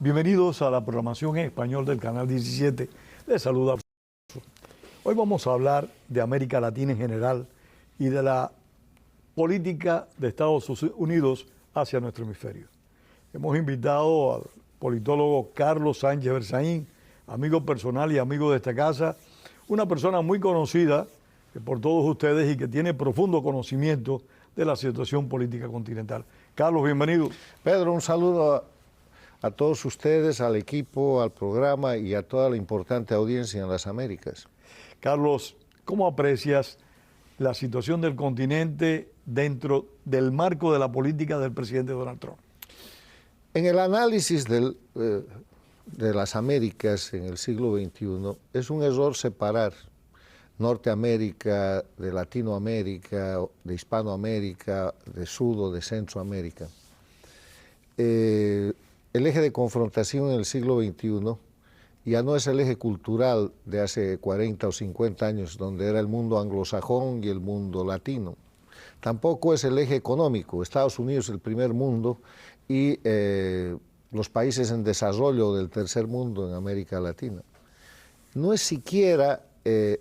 Bienvenidos a la programación en español del Canal 17. Les saluda. Hoy vamos a hablar de América Latina en general y de la política de Estados Unidos hacia nuestro hemisferio. Hemos invitado al politólogo Carlos Sánchez Berzaín, amigo personal y amigo de esta casa, una persona muy conocida por todos ustedes y que tiene profundo conocimiento de la situación política continental. Carlos, bienvenido. Pedro, un saludo a todos ustedes, al equipo, al programa y a toda la importante audiencia en las Américas. Carlos, ¿cómo aprecias la situación del continente dentro del marco de la política del presidente Donald Trump? En el análisis de las Américas en el siglo XXI, es un error separar Norteamérica de Latinoamérica, de Hispanoamérica, de Sud o de Centroamérica. El eje de confrontación en el siglo XXI ya no es el eje cultural de hace 40 o 50 años, donde era el mundo anglosajón y el mundo latino. Tampoco es el eje económico. Estados Unidos es el primer mundo y los países en desarrollo del tercer mundo en América Latina. No es siquiera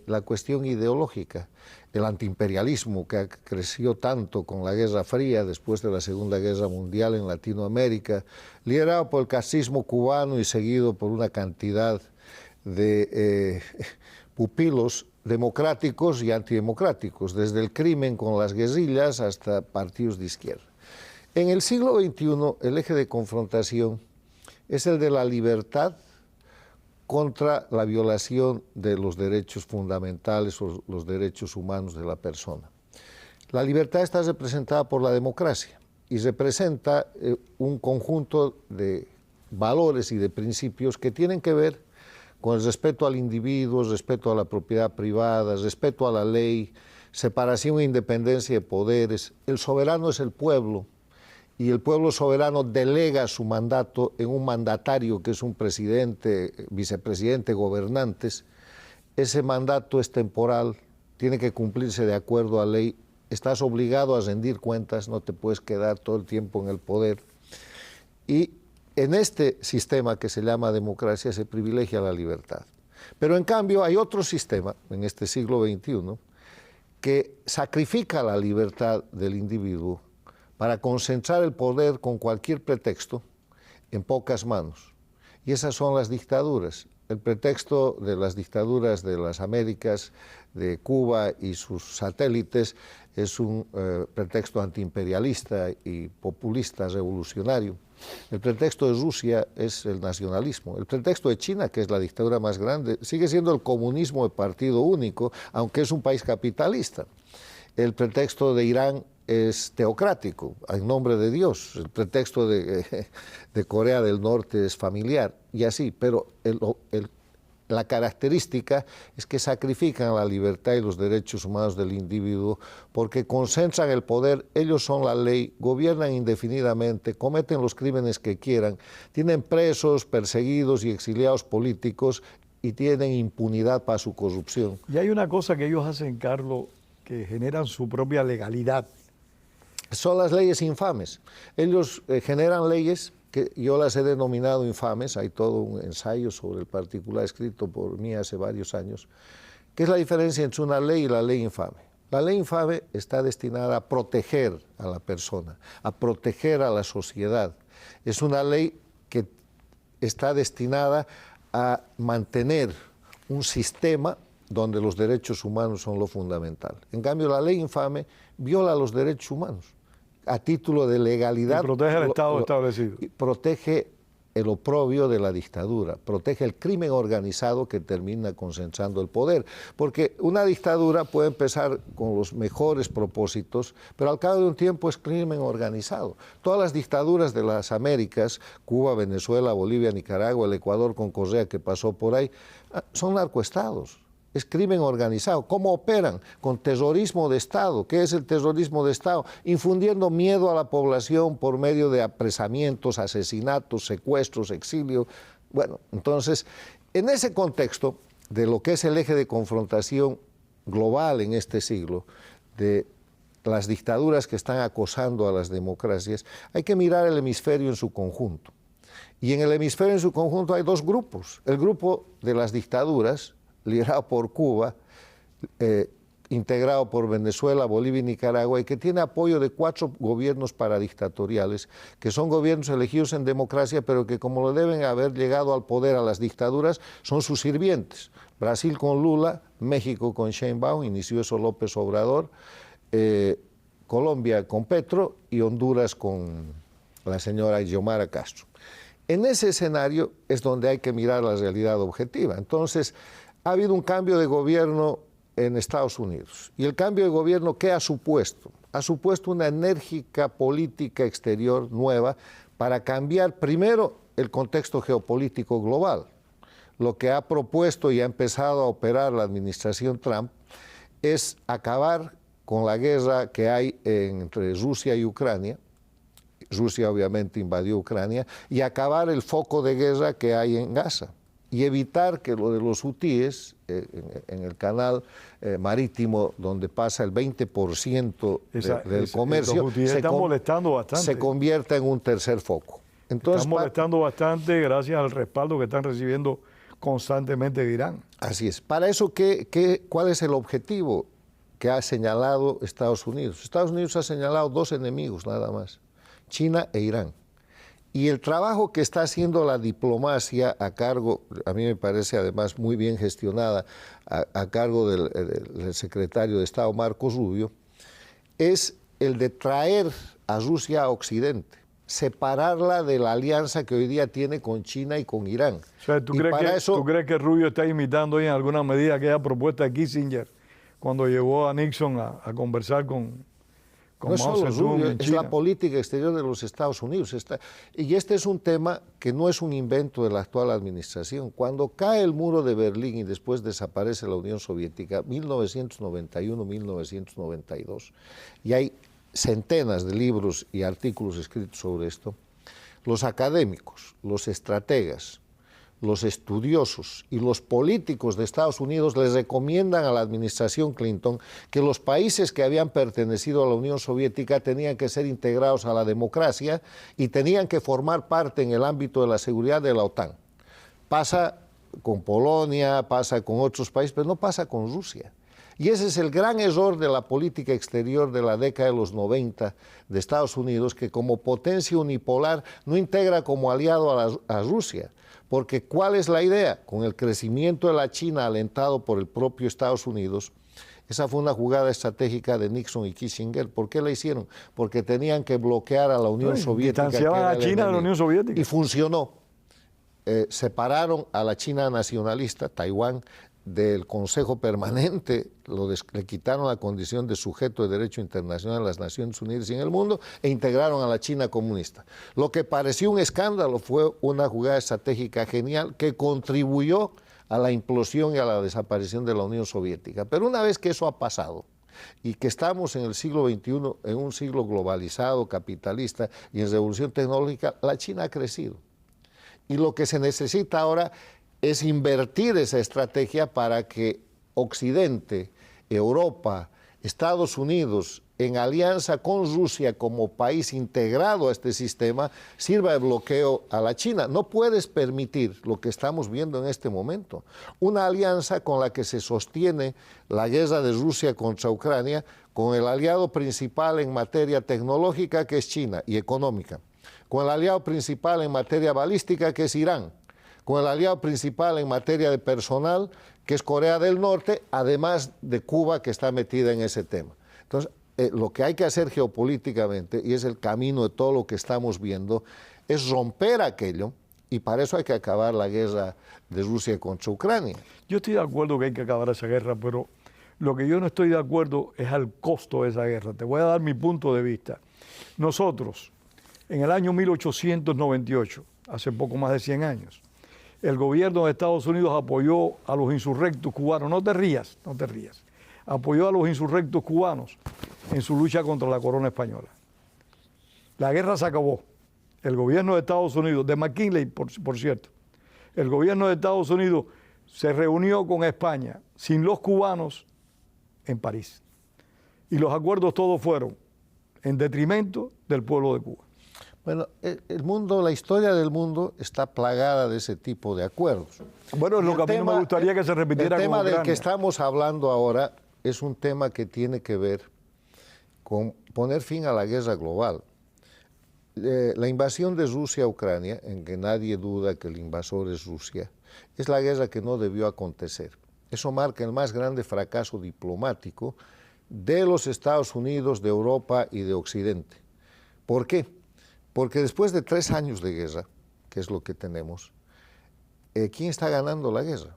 la cuestión ideológica. El antiimperialismo que creció tanto con la Guerra Fría después de la Segunda Guerra Mundial en Latinoamérica, liderado por el cascismo cubano y seguido por una cantidad de pupilos democráticos y antidemocráticos, desde el crimen con las guerrillas hasta partidos de izquierda. En el siglo XXI, el eje de confrontación es el de la libertad contra la violación de los derechos fundamentales o los derechos humanos de la persona. La libertad está representada por la democracia y representa un conjunto de valores y de principios que tienen que ver con el respeto al individuo, respeto a la propiedad privada, respeto a la ley, separación e independencia de poderes. El soberano es el pueblo, y el pueblo soberano delega su mandato en un mandatario que es un presidente, vicepresidente, gobernantes. Ese mandato es temporal, tiene que cumplirse de acuerdo a ley. Estás obligado a rendir cuentas, no te puedes quedar todo el tiempo en el poder. Y en este sistema que se llama democracia se privilegia la libertad. Pero en cambio hay otro sistema en este siglo XXI que sacrifica la libertad del individuo para concentrar el poder con cualquier pretexto en pocas manos. Y esas son las dictaduras. El pretexto de las dictaduras de las Américas, de Cuba y sus satélites, es un pretexto antiimperialista y populista revolucionario. El pretexto de Rusia es el nacionalismo. El pretexto de China, que es la dictadura más grande, sigue siendo el comunismo de partido único, aunque es un país capitalista. El pretexto de Irán es teocrático, en nombre de Dios. El pretexto de Corea del Norte es familiar, y así, pero la característica es que sacrifican la libertad y los derechos humanos del individuo porque concentran el poder, ellos son la ley, gobiernan indefinidamente, cometen los crímenes que quieran, tienen presos, perseguidos y exiliados políticos y tienen impunidad para su corrupción. Y hay una cosa que ellos hacen, Carlos, que generan su propia legalidad. Son las leyes infames. Ellos generan leyes que yo las he denominado infames. Hay todo un ensayo sobre el particular escrito por mí hace varios años. ¿Qué es la diferencia entre una ley y la ley infame? La ley infame está destinada a proteger a la persona, a proteger a la sociedad. Es una ley que está destinada a mantener un sistema donde los derechos humanos son lo fundamental. En cambio, la ley infame viola los derechos humanos a título de legalidad. Y protege el Estado establecido. Protege el oprobio de la dictadura, protege el crimen organizado que termina concentrando el poder. Porque una dictadura puede empezar con los mejores propósitos, pero al cabo de un tiempo es crimen organizado. Todas las dictaduras de las Américas, Cuba, Venezuela, Bolivia, Nicaragua, el Ecuador con Correa que pasó por ahí, son narcoestados. Es crimen organizado. ¿Cómo operan? Con terrorismo de Estado. ¿Qué es el terrorismo de Estado? Infundiendo miedo a la población por medio de apresamientos, asesinatos, secuestros, exilio. Bueno, entonces, en ese contexto de lo que es el eje de confrontación global en este siglo, de las dictaduras que están acosando a las democracias, hay que mirar el hemisferio en su conjunto. Y en el hemisferio en su conjunto hay dos grupos. El grupo de las dictaduras, liderado por Cuba, integrado por Venezuela, Bolivia y Nicaragua, y que tiene apoyo de 4 gobiernos paradictatoriales, que son gobiernos elegidos en democracia, pero que como lo deben haber llegado al poder a las dictaduras, son sus sirvientes. Brasil con Lula, México con Sheinbaum, inició eso López Obrador, Colombia con Petro y Honduras con la señora Xiomara Castro. En ese escenario es donde hay que mirar la realidad objetiva. Entonces, ha habido un cambio de gobierno en Estados Unidos. ¿Y el cambio de gobierno qué ha supuesto? Ha supuesto una enérgica política exterior nueva para cambiar primero el contexto geopolítico global. Lo que ha propuesto y ha empezado a operar la administración Trump es acabar con la guerra que hay entre Rusia y Ucrania. Rusia obviamente invadió Ucrania, y acabar el foco de guerra que hay en Gaza y evitar que lo de los hutíes en el canal marítimo donde pasa el 20% del comercio se convierta en un tercer foco. Entonces, están molestando bastante gracias al respaldo que están recibiendo constantemente de Irán. Así es. Para eso, ¿cuál es el objetivo que ha señalado Estados Unidos? Estados Unidos ha señalado 2 enemigos nada más: China e Irán. Y el trabajo que está haciendo la diplomacia a cargo, a mí me parece además muy bien gestionada, a cargo del secretario de Estado Marcos Rubio, es el de traer a Rusia a Occidente, separarla de la alianza que hoy día tiene con China y con Irán. O sea, ¿tú crees que Rubio está imitando en alguna medida aquella propuesta de Kissinger cuando llevó a Nixon a conversar con no es solo Rubio, es la política exterior de los Estados Unidos. Y este es un tema que no es un invento de la actual administración. Cuando cae el muro de Berlín y después desaparece la Unión Soviética, 1991-1992, y hay centenas de libros y artículos escritos sobre esto, los académicos, los estrategas, los estudiosos y los políticos de Estados Unidos les recomiendan a la administración Clinton que los países que habían pertenecido a la Unión Soviética tenían que ser integrados a la democracia y tenían que formar parte en el ámbito de la seguridad de la OTAN. Pasa con Polonia, pasa con otros países, pero no pasa con Rusia. Y ese es el gran error de la política exterior de la década de los 90 de Estados Unidos, que como potencia unipolar no integra como aliado a Rusia. Porque ¿cuál es la idea? Con el crecimiento de la China alentado por el propio Estados Unidos, esa fue una jugada estratégica de Nixon y Kissinger. ¿Por qué la hicieron? Porque tenían que bloquear a la Unión Soviética. Distanciaban a China de la Unión Soviética. Y funcionó. Separaron a la China nacionalista, Taiwán, del Consejo Permanente, le quitaron la condición de sujeto de derecho internacional en las Naciones Unidas y en el mundo, e integraron a la China comunista. Lo que pareció un escándalo fue una jugada estratégica genial que contribuyó a la implosión y a la desaparición de la Unión Soviética. Pero una vez que eso ha pasado y que estamos en el siglo XXI, en un siglo globalizado, capitalista y en revolución tecnológica, la China ha crecido. Y lo que se necesita ahora es invertir esa estrategia para que Occidente, Europa, Estados Unidos, en alianza con Rusia como país integrado a este sistema, sirva de bloqueo a la China. No puedes permitir lo que estamos viendo en este momento, una alianza con la que se sostiene la guerra de Rusia contra Ucrania, con el aliado principal en materia tecnológica, que es China, y económica, con el aliado principal en materia balística, que es Irán, con el aliado principal en materia de personal, que es Corea del Norte, además de Cuba, que está metida en ese tema. Entonces, lo que hay que hacer geopolíticamente, y es el camino de todo lo que estamos viendo, es romper aquello, y para eso hay que acabar la guerra de Rusia contra Ucrania. Yo estoy de acuerdo que hay que acabar esa guerra, pero lo que yo no estoy de acuerdo es al costo de esa guerra. Te voy a dar mi punto de vista. Nosotros, en el año 1898, hace poco más de 100 años, el gobierno de Estados Unidos apoyó a los insurrectos cubanos. No te rías, no te rías. Apoyó a los insurrectos cubanos en su lucha contra la corona española. La guerra se acabó. El gobierno de Estados Unidos, de McKinley, por cierto, el gobierno de Estados Unidos se reunió con España sin los cubanos en París. Y los acuerdos todos fueron en detrimento del pueblo de Cuba. Bueno, el mundo, la historia del mundo está plagada de ese tipo de acuerdos. Bueno, es lo que a mí no me gustaría que se repitiera con El tema Ucrania. del que estamos hablando ahora es un tema que tiene que ver con poner fin a la guerra global. La invasión de Rusia a Ucrania, en que nadie duda que el invasor es Rusia, es la guerra que no debió acontecer. Eso marca el más grande fracaso diplomático de los Estados Unidos, de Europa y de Occidente. ¿Por qué? Porque después de 3 años de guerra, que es lo que tenemos, ¿quién está ganando la guerra?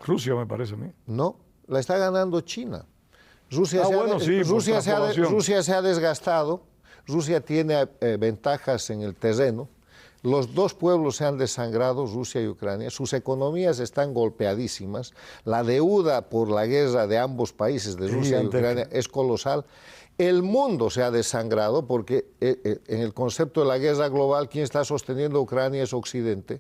Rusia, me parece a mí. No, la está ganando China. Rusia se ha desgastado, Rusia tiene ventajas en el terreno, los dos pueblos se han desangrado, Rusia y Ucrania, sus economías están golpeadísimas, la deuda por la guerra de ambos países, de Rusia y Ucrania, es colosal. El mundo se ha desangrado porque en el concepto de la guerra global, quien está sosteniendo a Ucrania es Occidente,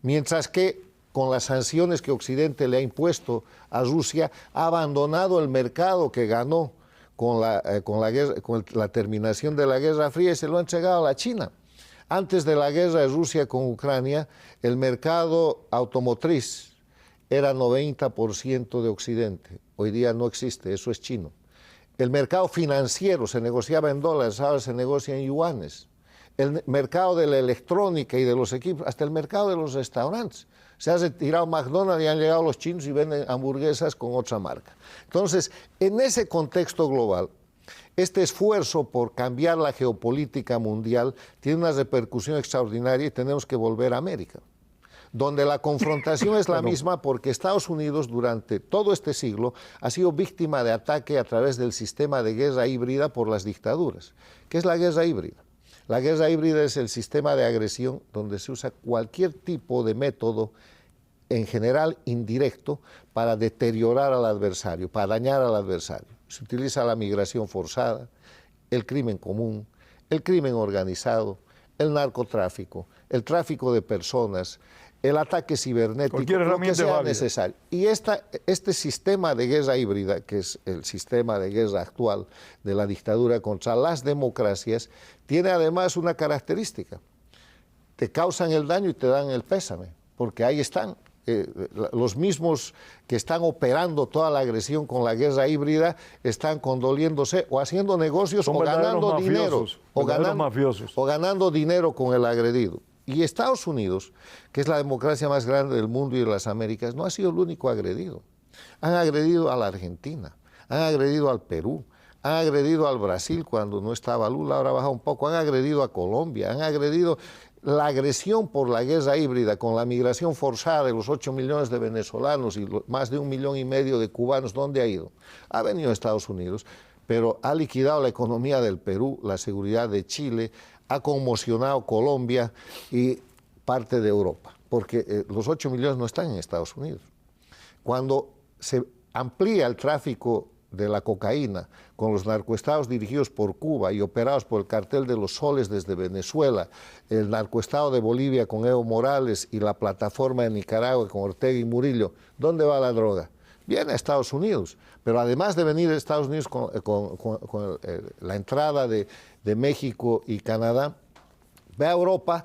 mientras que con las sanciones que Occidente le ha impuesto a Rusia, ha abandonado el mercado que ganó con la terminación de la Guerra Fría y se lo ha entregado a la China. Antes de la guerra de Rusia con Ucrania, el mercado automotriz era 90% de Occidente. Hoy día no existe, eso es chino. El mercado financiero se negociaba en dólares, ahora se negocia en yuanes. El mercado de la electrónica y de los equipos, hasta el mercado de los restaurantes. Se ha retirado McDonald's y han llegado los chinos y venden hamburguesas con otra marca. Entonces, en ese contexto global, este esfuerzo por cambiar la geopolítica mundial tiene una repercusión extraordinaria y tenemos que volver a América, donde la confrontación es la misma porque Estados Unidos durante todo este siglo ha sido víctima de ataque a través del sistema de guerra híbrida por las dictaduras. ¿Qué es la guerra híbrida? La guerra híbrida es el sistema de agresión donde se usa cualquier tipo de método, en general indirecto, para deteriorar al adversario, para dañar al adversario. Se utiliza la migración forzada, el crimen común, el crimen organizado, el narcotráfico, el tráfico de personas, el ataque cibernético, lo que sea necesario. Y este sistema de guerra híbrida, que es el sistema de guerra actual de la dictadura contra las democracias, tiene además una característica. Te causan el daño y te dan el pésame, porque ahí están. Los mismos que están operando toda la agresión con la guerra híbrida están condoliéndose o haciendo negocios o ganando dinero. O ganando dinero con el agredido. Y Estados Unidos, que es la democracia más grande del mundo y de las Américas, no ha sido el único agredido. Han agredido a la Argentina, han agredido al Perú, han agredido al Brasil cuando no estaba Lula, ahora baja un poco, han agredido a Colombia, han agredido. La agresión por la guerra híbrida con la migración forzada de los 8 millones de venezolanos y más de 1,5 millones de cubanos, ¿dónde ha ido? Ha venido a Estados Unidos, pero ha liquidado la economía del Perú, la seguridad de Chile, ha conmocionado Colombia y parte de Europa, porque los 8 millones no están en Estados Unidos. Cuando se amplía el tráfico de la cocaína con los narcoestados dirigidos por Cuba y operados por el cartel de los soles desde Venezuela, el narcoestado de Bolivia con Evo Morales y la plataforma de Nicaragua con Ortega y Murillo, ¿dónde va la droga? Viene a Estados Unidos, pero además de venir a Estados Unidos con la entrada de México y Canadá, ve a Europa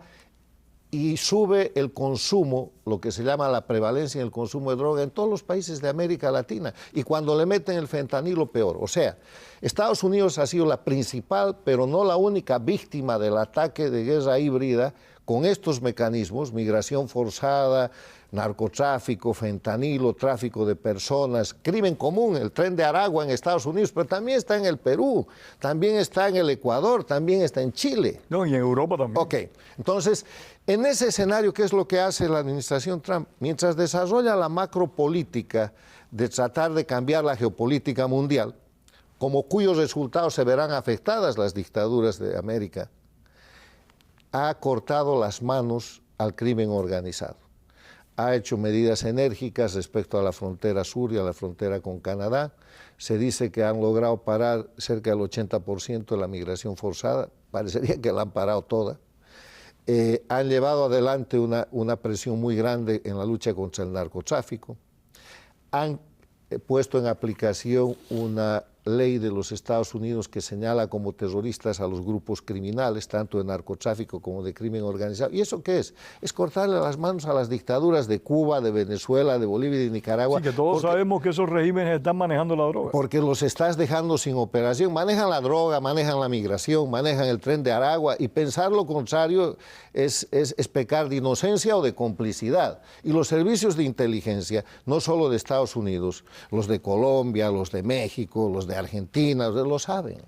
y sube el consumo, lo que se llama la prevalencia en el consumo de droga en todos los países de América Latina. Y cuando le meten el fentanilo, peor. O sea, Estados Unidos ha sido la principal, pero no la única víctima del ataque de guerra híbrida con estos mecanismos, migración forzada, narcotráfico, fentanilo, tráfico de personas, crimen común, el tren de Aragua en Estados Unidos, pero también está en el Perú, también está en el Ecuador, también está en Chile. No, y en Europa también. Ok, entonces, en ese escenario, ¿qué es lo que hace la administración Trump? Mientras desarrolla la macropolítica de tratar de cambiar la geopolítica mundial, como cuyos resultados se verán afectadas las dictaduras de América, ha cortado las manos al crimen organizado. Ha hecho medidas enérgicas respecto a la frontera sur y a la frontera con Canadá. Se dice que han logrado parar cerca del 80% de la migración forzada. Parecería que la han parado toda. Han llevado adelante una presión muy grande en la lucha contra el narcotráfico. Han puesto en aplicación una ley de los Estados Unidos que señala como terroristas a los grupos criminales, tanto de narcotráfico como de crimen organizado. ¿Y eso qué es? Es cortarle las manos a las dictaduras de Cuba, de Venezuela, de Bolivia y de Nicaragua. Sí, que todos sabemos que esos regímenes están manejando la droga. Porque los estás dejando sin operación. Manejan la droga, manejan la migración, manejan el tren de Aragua, y pensar lo contrario es pecar de inocencia o de complicidad. Y los servicios de inteligencia, no solo de Estados Unidos, los de Colombia, los de México, los de Argentina, lo saben.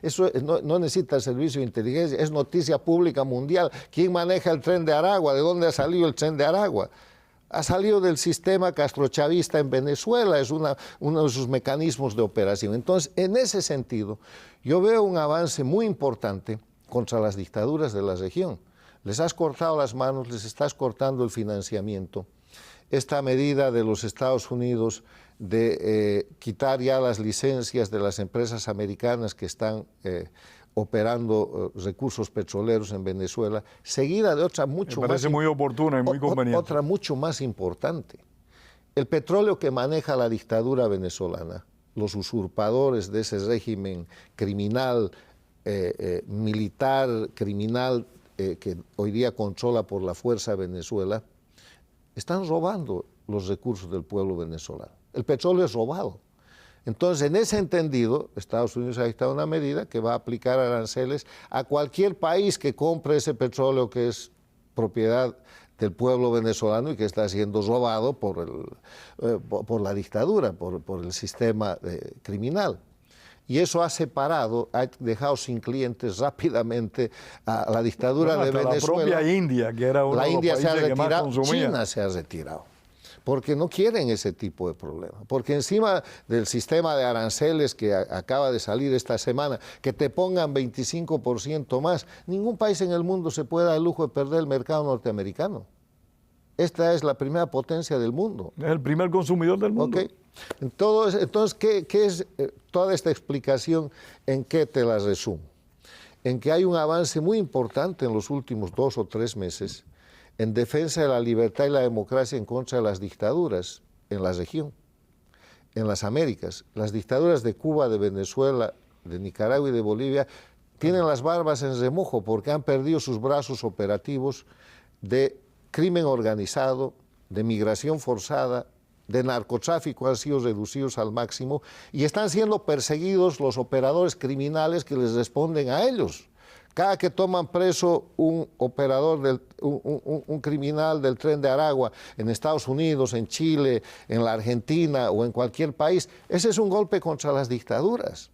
Eso no necesita el servicio de inteligencia, es noticia pública mundial. ¿Quién maneja el tren de Aragua? ¿De dónde ha salido el tren de Aragua? Ha salido del sistema castrochavista en Venezuela, es uno de sus mecanismos de operación. Entonces, en ese sentido, yo veo un avance muy importante contra las dictaduras de la región. Les has cortado las manos, les estás cortando el financiamiento. Esta medida de los Estados Unidos de quitar ya las licencias de las empresas americanas que están operando recursos petroleros en Venezuela, seguida de otra mucho más... Me parece muy oportuna y muy conveniente. Otra mucho más importante. El petróleo que maneja la dictadura venezolana, los usurpadores de ese régimen criminal, militar, criminal, que hoy día controla por la fuerza Venezuela, están robando los recursos del pueblo venezolano. El petróleo es robado. Entonces, en ese entendido, Estados Unidos ha dictado una medida que va a aplicar aranceles a cualquier país que compre ese petróleo que es propiedad del pueblo venezolano y que está siendo robado por la dictadura, por el sistema criminal. Y eso ha separado, ha dejado sin clientes rápidamente a la dictadura de Venezuela. La propia India, que era uno de los países que más consumía. China se ha retirado, porque no quieren ese tipo de problema. Porque encima del sistema de aranceles que acaba de salir esta semana, que te pongan 25% más, ningún país en el mundo se puede dar el lujo de perder el mercado norteamericano. Esta es la primera potencia del mundo. Es el primer consumidor del mundo. Okay. Entonces, ¿qué es toda esta explicación? ¿En qué te la resumo? En que hay un avance muy importante en los últimos 2 o 3 meses en defensa de la libertad y la democracia en contra de las dictaduras en la región, en las Américas. Las dictaduras de Cuba, de Venezuela, de Nicaragua y de Bolivia tienen las barbas en remojo porque han perdido sus brazos operativos de crimen organizado, de migración forzada, de narcotráfico, han sido reducidos al máximo y están siendo perseguidos los operadores criminales que les responden a ellos. Cada que toman preso un operador, un criminal del tren de Aragua en Estados Unidos, en Chile, en la Argentina o en cualquier país, ese es un golpe contra las dictaduras.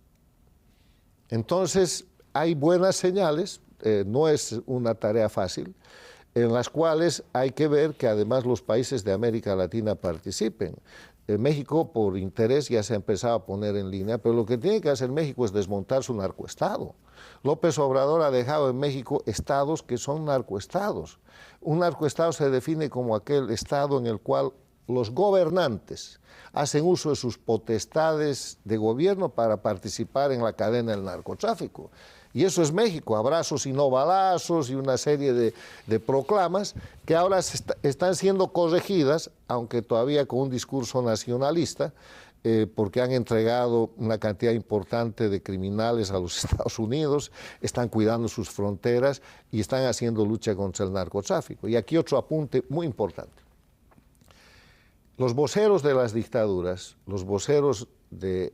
Entonces, hay buenas señales, no es una tarea fácil, en las cuales hay que ver que además los países de América Latina participen. México, por interés, ya se ha empezado a poner en línea, pero lo que tiene que hacer México es desmontar su narcoestado. López Obrador ha dejado en México estados que son narcoestados. Un narcoestado se define como aquel estado en el cual los gobernantes hacen uso de sus potestades de gobierno para participar en la cadena del narcotráfico. Y eso es México, abrazos y no balazos y una serie de proclamas que ahora están siendo corregidas, aunque todavía con un discurso nacionalista, porque han entregado una cantidad importante de criminales a los Estados Unidos, están cuidando sus fronteras y están haciendo lucha contra el narcotráfico. Y aquí otro apunte muy importante. Los voceros de las dictaduras, los voceros del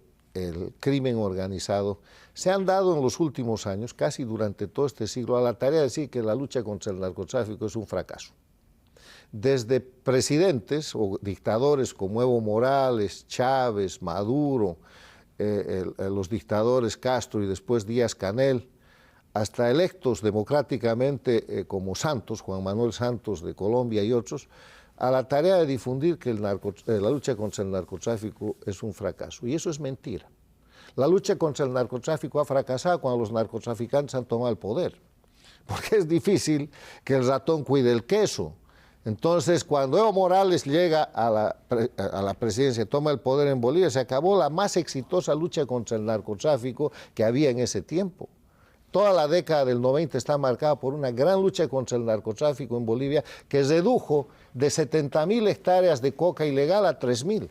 crimen organizado, se han dado en los últimos años, casi durante todo este siglo, a la tarea de decir que la lucha contra el narcotráfico es un fracaso. Desde presidentes o dictadores como Evo Morales, Chávez, Maduro, los dictadores Castro y después Díaz-Canel, hasta electos democráticamente como Santos, Juan Manuel Santos de Colombia y otros, a la tarea de difundir que la lucha contra el narcotráfico es un fracaso. Y eso es mentira. La lucha contra el narcotráfico ha fracasado cuando los narcotraficantes han tomado el poder, porque es difícil que el ratón cuide el queso. Entonces, cuando Evo Morales llega a la presidencia, toma el poder en Bolivia, se acabó la más exitosa lucha contra el narcotráfico que había en ese tiempo. Toda la década del 90 está marcada por una gran lucha contra el narcotráfico en Bolivia que redujo de 70.000 hectáreas de coca ilegal a 3.000.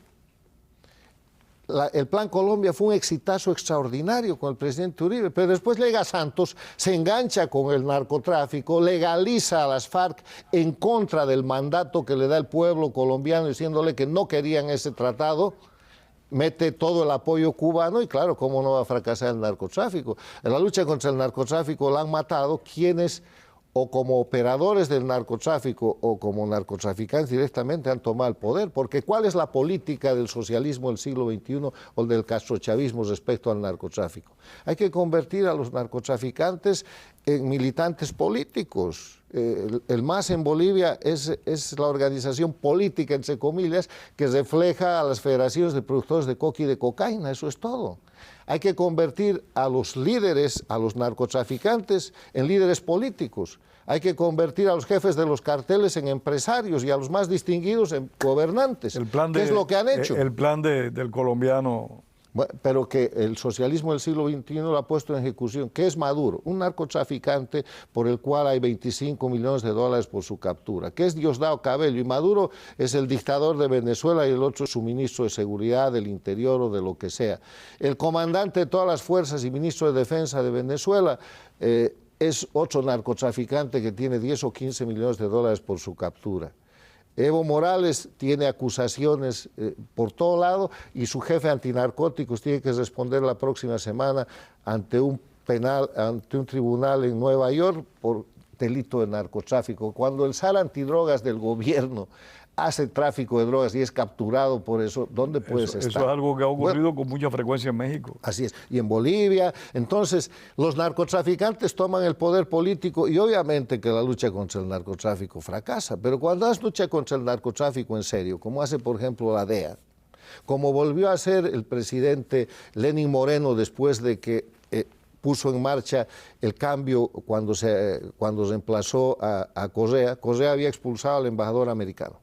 el Plan Colombia fue un exitazo extraordinario con el presidente Uribe, pero después llega Santos, se engancha con el narcotráfico, legaliza a las FARC en contra del mandato que le da el pueblo colombiano, diciéndole que no querían ese tratado, mete todo el apoyo cubano y claro, ¿cómo no va a fracasar el narcotráfico? En la lucha contra el narcotráfico la han matado quienes o como operadores del narcotráfico o como narcotraficantes directamente han tomado el poder, porque ¿cuál es la política del socialismo del siglo XXI o del castrochavismo respecto al narcotráfico? Hay que convertir a los narcotraficantes en militantes políticos. El MAS en Bolivia es la organización política, entre comillas, que refleja a las federaciones de productores de coca y de cocaína, eso es todo. Hay que convertir a los líderes, a los narcotraficantes, en líderes políticos. Hay que convertir a los jefes de los carteles en empresarios y a los más distinguidos en gobernantes. ¿Qué es lo que han hecho? El plan del colombiano. Bueno, pero que el socialismo del siglo XXI lo ha puesto en ejecución. ¿Qué es Maduro? Un narcotraficante por el cual hay 25 millones de dólares por su captura. ¿Qué es Diosdado Cabello? Y Maduro es el dictador de Venezuela y el otro es su ministro de Seguridad, del Interior o de lo que sea. El comandante de todas las fuerzas y ministro de Defensa de Venezuela es otro narcotraficante que tiene 10 o 15 millones de dólares por su captura. Evo Morales tiene acusaciones por todo lado y su jefe antinarcóticos tiene que responder la próxima semana ante un tribunal en Nueva York por delito de narcotráfico. Cuando el SAR antidrogas del gobierno hace tráfico de drogas y es capturado por eso, ¿dónde puedes estar? Eso es algo que ha ocurrido con mucha frecuencia en México. Así es, y en Bolivia. Entonces, los narcotraficantes toman el poder político y obviamente que la lucha contra el narcotráfico fracasa, pero cuando haces lucha contra el narcotráfico en serio, como hace por ejemplo la DEA, como volvió a hacer el presidente Lenín Moreno después de que puso en marcha el cambio cuando se reemplazó a Correa. Correa había expulsado al embajador americano.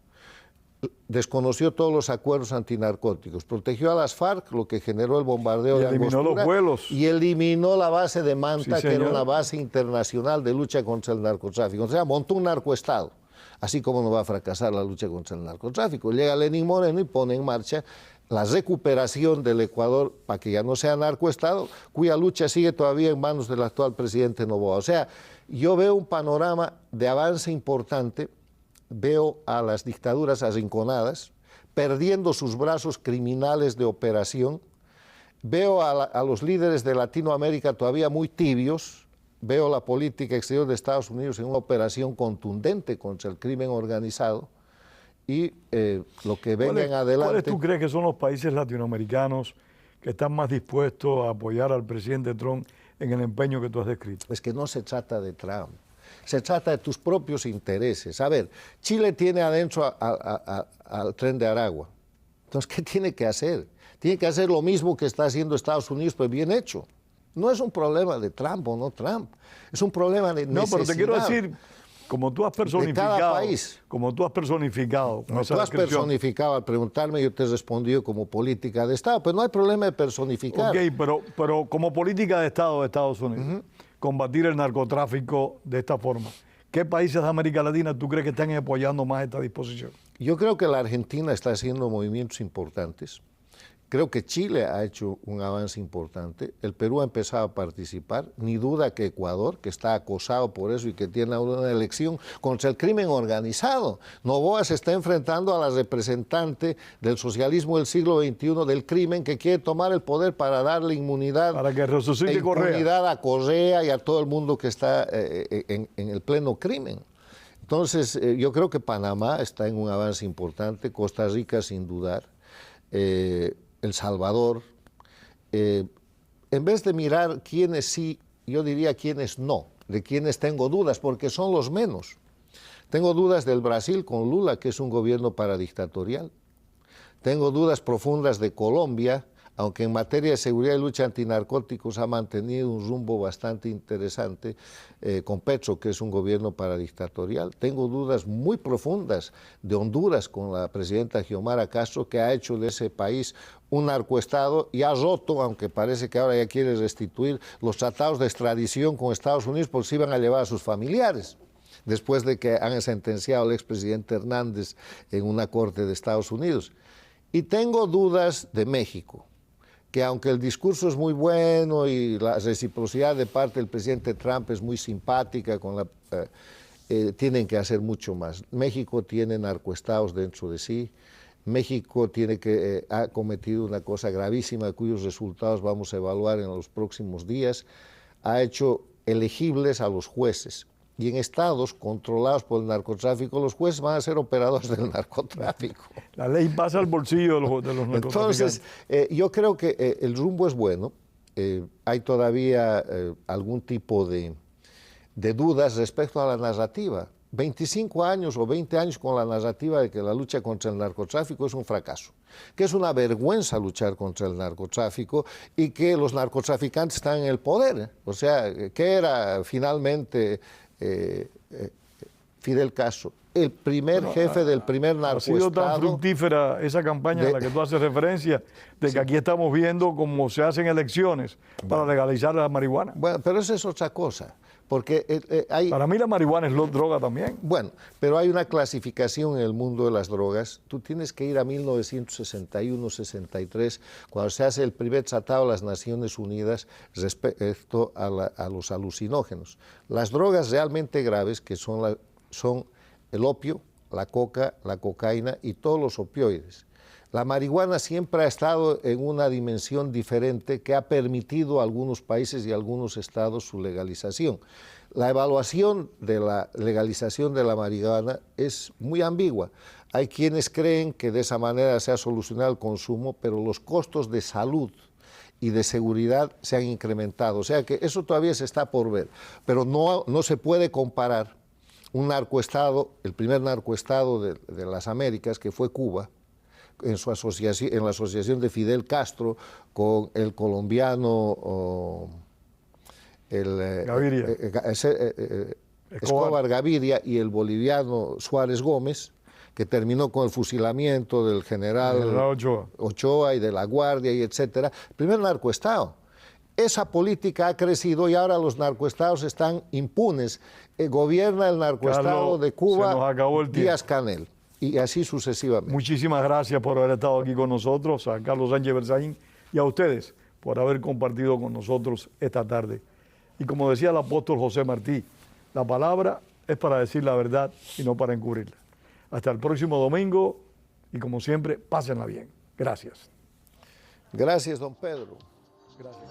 Desconoció todos los acuerdos antinarcóticos, protegió a las FARC, lo que generó el bombardeo de eliminó Angostura, los vuelos. y eliminó la base de Manta, Sí, que era señor. una base internacional de lucha contra el narcotráfico. O sea, montó un narcoestado, así como no va a fracasar la lucha contra el narcotráfico. Llega Lenín Moreno y pone en marcha la recuperación del Ecuador para que ya no sea narcoestado, cuya lucha sigue todavía en manos del actual presidente Noboa. O sea, yo veo un panorama de avance importante. Veo a las dictaduras arrinconadas, perdiendo sus brazos criminales de operación. Veo a los líderes de Latinoamérica todavía muy tibios. Veo la política exterior de Estados Unidos en una operación contundente contra el crimen organizado. Y lo que venga en adelante... ¿Cuáles tú crees que son los países latinoamericanos que están más dispuestos a apoyar al presidente Trump en el empeño que tú has descrito? Es que no se trata de Trump. Se trata de tus propios intereses. A ver, Chile tiene adentro al Tren de Aragua. Entonces, ¿qué tiene que hacer? Tiene que hacer lo mismo que está haciendo Estados Unidos, pero bien hecho. No es un problema de Trump o no Trump. Es un problema de necesidad. No, pero te quiero decir, como tú has personificado, de cada país. Como tú has personificado, Como tú has personificado al preguntarme, yo te he respondido como política de Estado, pero no hay problema de personificar. Ok, pero como política de Estado de Estados Unidos, combatir el narcotráfico de esta forma, ¿qué países de América Latina tú crees que están apoyando más esta disposición? Yo creo que la Argentina está haciendo movimientos importantes. Creo que Chile ha hecho un avance importante, el Perú ha empezado a participar, ni duda que Ecuador, que está acosado por eso y que tiene una elección contra el crimen organizado. Noboa se está enfrentando a la representante del socialismo del siglo XXI del crimen que quiere tomar el poder para darle inmunidad, para que resucite Correa. A Correa y a todo el mundo que está en el pleno crimen. Entonces, yo creo que Panamá está en un avance importante, Costa Rica sin dudar. El Salvador, en vez de mirar quiénes sí, yo diría quiénes no, de quiénes tengo dudas, porque son los menos. Tengo dudas del Brasil con Lula, que es un gobierno paradictatorial. Tengo dudas profundas de Colombia, aunque en materia de seguridad y lucha antinarcóticos ha mantenido un rumbo bastante interesante, con Petro, que es un gobierno paradictatorial. Tengo dudas muy profundas de Honduras con la presidenta Xiomara Castro, que ha hecho de ese país un narcoestado y ha roto, aunque parece que ahora ya quiere restituir los tratados de extradición con Estados Unidos porque se iban a llevar a sus familiares, después de que han sentenciado al expresidente Hernández en una corte de Estados Unidos. Y tengo dudas de México. que aunque el discurso es muy bueno y la reciprocidad de parte del presidente Trump es muy simpática, tienen que hacer mucho más. México tiene narcoestados dentro de sí. México ha cometido una cosa gravísima cuyos resultados vamos a evaluar en los próximos días. Ha hecho elegibles a los jueces. Y en estados controlados por el narcotráfico, los jueces van a ser operadores del narcotráfico. La ley pasa al bolsillo de los narcotraficantes. Entonces, yo creo que el rumbo es bueno. Hay todavía algún tipo de dudas respecto a la narrativa. 25 años o 20 años con la narrativa de que la lucha contra el narcotráfico es un fracaso, que es una vergüenza luchar contra el narcotráfico y que los narcotraficantes están en el poder. O sea, que era finalmente Fidel Castro, el primer jefe del primer narcoestado. Ha sido tan fructífera esa campaña a la que tú haces referencia, de que aquí estamos viendo cómo se hacen elecciones para legalizar la marihuana. Bueno, pero eso es otra cosa. Porque para mí la marihuana es droga también. Bueno, pero hay una clasificación en el mundo de las drogas. Tú tienes que ir a 1961-63, cuando se hace el primer tratado de las Naciones Unidas respecto a los alucinógenos. Las drogas realmente graves, que son el opio, la coca, la cocaína y todos los opioides. La marihuana siempre ha estado en una dimensión diferente que ha permitido a algunos países y a algunos estados su legalización. La evaluación de la legalización de la marihuana es muy ambigua. Hay quienes creen que de esa manera se ha solucionado el consumo, pero los costos de salud y de seguridad se han incrementado. O sea que eso todavía se está por ver. Pero no se puede comparar un narcoestado, el primer narcoestado de las Américas, que fue Cuba, en la asociación de Fidel Castro con el colombiano Escobar Gaviria y el boliviano Suárez Gómez, que terminó con el fusilamiento del general Ochoa y de la Guardia, y etcétera. El primer narcoestado. Esa política ha crecido y ahora los narcoestados están impunes. Gobierna el narcoestado de Cuba Díaz-Canel. Y así sucesivamente. Muchísimas gracias por haber estado aquí con nosotros, a Carlos Sánchez Berzaín, y a ustedes por haber compartido con nosotros esta tarde. Y como decía el apóstol José Martí, la palabra es para decir la verdad y no para encubrirla. Hasta el próximo domingo y como siempre, pásenla bien. Gracias. Gracias, don Pedro. Gracias.